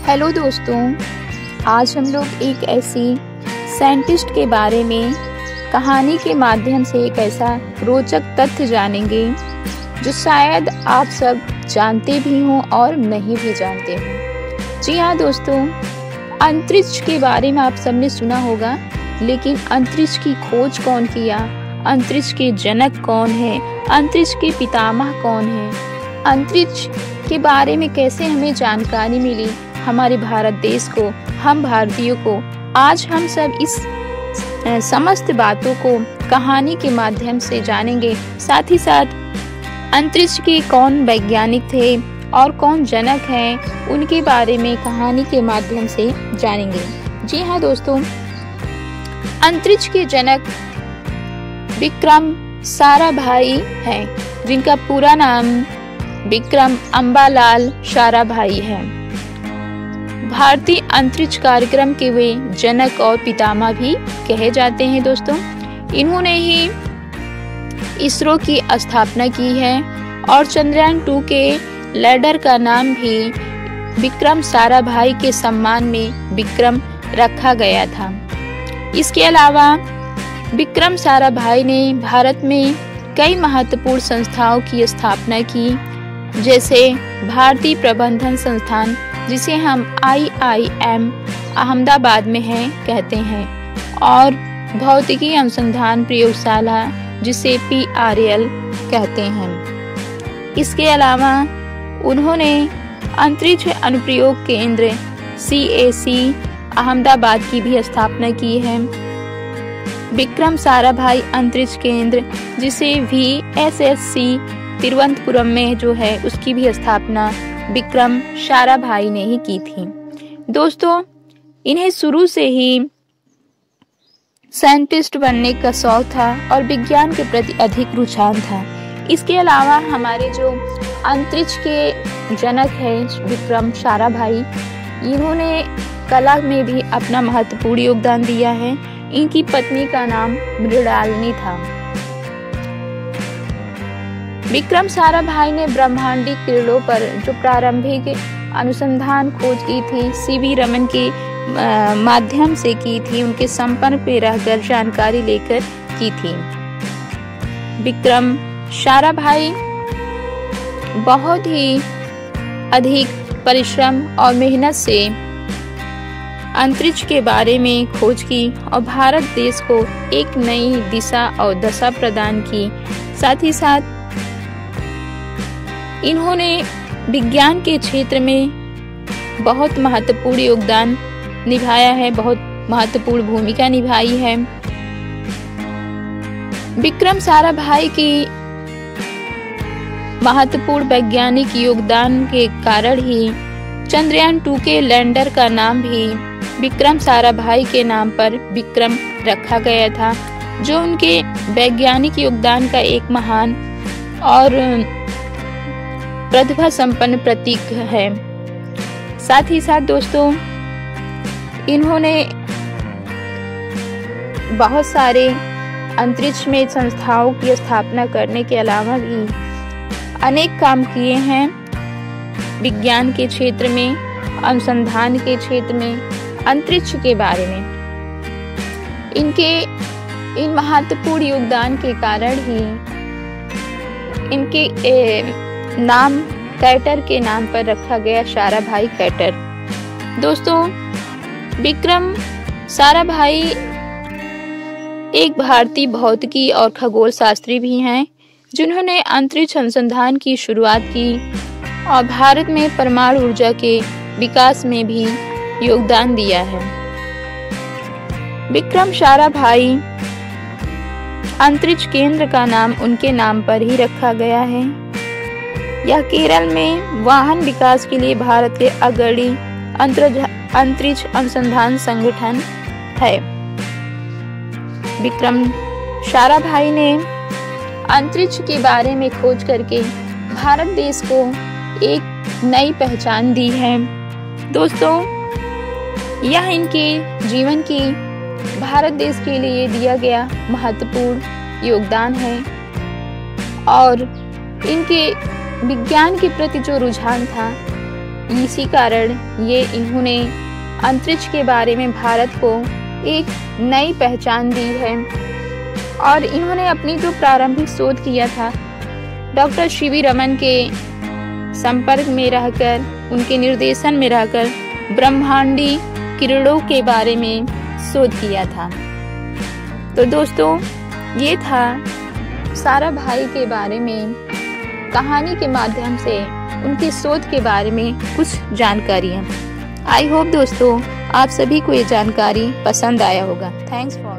Hello दोस्तों, आज हम लोग एक ऐसी साइंटिस्ट के बारे में कहानी के माध्यम से एक ऐसा रोचक तथ्य जानेंगे जो शायद आप सब जानते भी हों और नहीं भी जानते हों। जी हाँ दोस्तों, अंतरिक्ष के बारे में आप सबने सुना होगा, लेकिन अंतरिक्ष की खोज कौन किया, अंतरिक्ष के जनक कौन है, अंतरिक्ष के पितामह कौन है, अंतरिक्ष के बारे में कैसे हमें जानकारी मिली हमारे भारत देश को, हम भारतीयों को। आज हम सब इस समस्त बातों को कहानी के माध्यम से जानेंगे। साथ ही साथ अंतरिक्ष के कौन वैज्ञानिक थे और कौन जनक हैं, उनके बारे में कहानी के माध्यम से जानेंगे। जी हाँ दोस्तों, अंतरिक्ष के जनक विक्रम साराभाई हैं, जिनका पूरा नाम विक्रम अम्बालाल साराभाई है। भारतीय अंतरिक्ष कार्यक्रम के वे जनक और पितामह भी कहे जाते हैं दोस्तों। इन्होंने ही इसरो की स्थापना की है और चंद्रयान 2 के लैंडर का नाम भी विक्रम साराभाई के सम्मान में विक्रम रखा गया था। इसके अलावा विक्रम साराभाई ने भारत में कई महत्वपूर्ण संस्थाओं की स्थापना की, जैसे भारतीय प्रबंधन संस्थान, जिसे हम IIM अहमदाबाद में है कहते हैं, और भौतिकी अनुसंधान प्रयोगशाला, जिसे PRL कहते हैं। इसके अलावा उन्होंने अंतरिक्ष अनुप्रयोग केंद्र CAC अहमदाबाद की भी स्थापना की है। विक्रम साराभाई अंतरिक्ष केंद्र, जिसे VSSC तिरुवनंतपुरम में जो है, उसकी भी स्थापना विक्रम साराभाई ने ही की थी। दोस्तों, इन्हें शुरू से ही साइंटिस्ट बनने का शौक था और विज्ञान के प्रति अधिक रुझान था। इसके अलावा हमारे जो अंतरिक्ष के जनक हैं विक्रम साराभाई, इन्होंने कला में भी अपना महत्वपूर्ण योगदान दिया है। इनकी पत्नी का नाम मृणालिनी था। विक्रम साराभाई ने ब्रह्मांडीय किरणों पर जो प्रारंभिक अनुसंधान खोज की थी, CV रमन के माध्यम से की थी, उनके संपर्क में रहकर जानकारी लेकर की थी। विक्रम साराभाई बहुत ही अधिक परिश्रम और मेहनत से अंतरिक्ष के बारे में खोज की और भारत देश को एक नई दिशा और दशा प्रदान की। साथ ही साथ इन्होंने विज्ञान के क्षेत्र में बहुत महत्वपूर्ण योगदान निभाया है, बहुत महत्वपूर्ण भूमिका निभाई है। विक्रम साराभाई की महत्वपूर्ण वैज्ञानिक योगदान के कारण ही चंद्रयान 2 के लैंडर का नाम भी विक्रम साराभाई के नाम पर विक्रम रखा गया था, जो उनके वैज्ञानिक योगदान का एक महान और प्रतिभा संपन्न प्रतीक है। साथ ही साथ दोस्तों, इन्होंने बहुत सारे अंतरिक्ष में संस्थाओं की स्थापना करने के अलावा भी अनेक काम किए हैं। विज्ञान के क्षेत्र में, अनुसंधान के क्षेत्र में, अंतरिक्ष के बारे में इन महत्वपूर्ण योगदान के कारण ही इनके नाम कैटर के नाम पर रखा गया, साराभाई कैटर। दोस्तों, विक्रम साराभाई एक भारतीय भौतिकी और खगोल शास्त्री भी हैं, जिन्होंने अंतरिक्ष अनुसंधान की शुरुआत की और भारत में परमाणु ऊर्जा के विकास में भी योगदान दिया है। विक्रम साराभाई अंतरिक्ष केंद्र का नाम उनके नाम पर ही रखा गया है। यह केरल में वाहन विकास के लिए भारत के अग्रणी अंतरिक्ष अनुसंधान संगठन है। विक्रम साराभाई ने अंतरिक्ष के बारे में खोज करके भारत देश को एक नई पहचान दी है। दोस्तों, यह इनके जीवन की भारत देश के लिए दिया गया महत्वपूर्ण योगदान है और इनके विज्ञान के प्रति जो रुझान था, इसी कारण इन्होंने अंतरिक्ष के बारे में भारत को एक नई पहचान दी है। और इन्होंने अपनी जो प्रारंभिक शोध किया था डॉक्टर सीवी रमन के संपर्क में रहकर, उनके निर्देशन में रहकर ब्रह्मांडी किरणों के बारे में शोध किया था। तो दोस्तों, ये था साराभाई के बारे में कहानी के माध्यम से उनके शोध के बारे में कुछ जानकारियाँ। आई होप दोस्तों आप सभी को ये जानकारी पसंद आया होगा। Thanks for